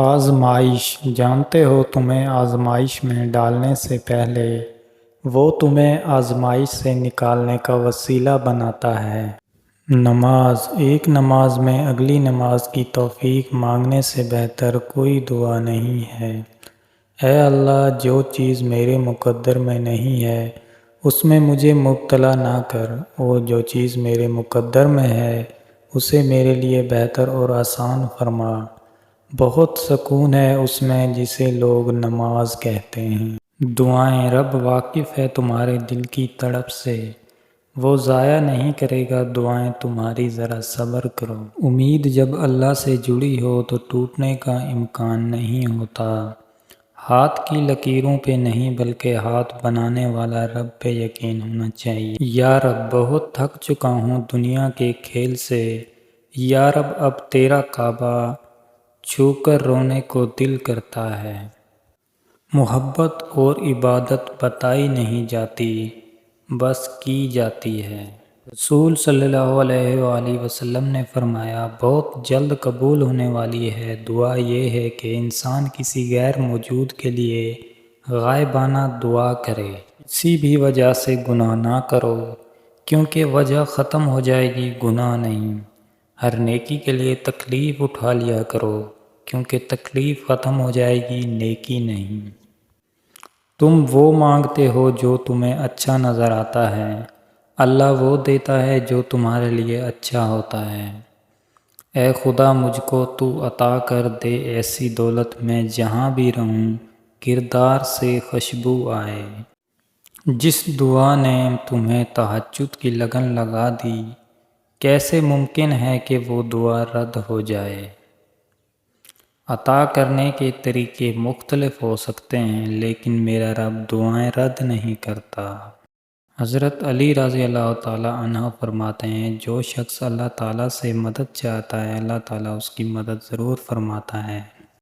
آزمائش، جانتے ہو تمہیں آزمائش میں ڈالنے سے پہلے وہ تمہیں آزمائش سے نکالنے کا وسیلہ بناتا ہے۔ نماز، ایک نماز میں اگلی نماز کی توفیق مانگنے سے بہتر کوئی دعا نہیں ہے۔ اے اللہ، جو چیز میرے مقدر میں نہیں ہے اس میں مجھے مبتلا نہ کر، اور جو چیز میرے مقدر میں ہے اسے میرے لیے بہتر اور آسان فرما۔ بہت سکون ہے اس میں جسے لوگ نماز کہتے ہیں۔ دعائیں، رب واقف ہے تمہارے دل کی تڑپ سے، وہ ضائع نہیں کرے گا دعائیں تمہاری، ذرا صبر کرو۔ امید جب اللہ سے جڑی ہو تو ٹوٹنے کا امکان نہیں ہوتا۔ ہاتھ کی لکیروں پہ نہیں بلکہ ہاتھ بنانے والا رب پہ یقین ہونا چاہیے۔ یا رب، بہت تھک چکا ہوں دنیا کے کھیل سے، یا رب اب تیرا کعبہ چھو کر رونے کو دل کرتا ہے۔ محبت اور عبادت بتائی نہیں جاتی، بس کی جاتی ہے۔ رسول صلی اللہ علیہ وآلہ وسلم نے فرمایا، بہت جلد قبول ہونے والی ہے دعا یہ ہے کہ انسان کسی غیر موجود کے لیے غائبانہ دعا کرے۔ کسی بھی وجہ سے گناہ نہ کرو، کیونکہ وجہ ختم ہو جائے گی، گناہ نہیں۔ ہر نیکی کے لیے تکلیف اٹھا لیا کرو، کیونکہ تکلیف ختم ہو جائے گی، نیکی نہیں۔ تم وہ مانگتے ہو جو تمہیں اچھا نظر آتا ہے، اللہ وہ دیتا ہے جو تمہارے لیے اچھا ہوتا ہے۔ اے خدا، مجھ کو تو عطا کر دے ایسی دولت میں جہاں بھی رہوں کردار سے خوشبو آئے۔ جس دعا نے تمہیں تہجد کی لگن لگا دی، کیسے ممکن ہے کہ وہ دعا رد ہو جائے؟ عطا کرنے کے طریقے مختلف ہو سکتے ہیں، لیکن میرا رب دعائیں رد نہیں کرتا۔ حضرت علی رضی اللہ تعالیٰ عنہ فرماتے ہیں، جو شخص اللہ تعالیٰ سے مدد چاہتا ہے اللہ تعالیٰ اس کی مدد ضرور فرماتا ہے۔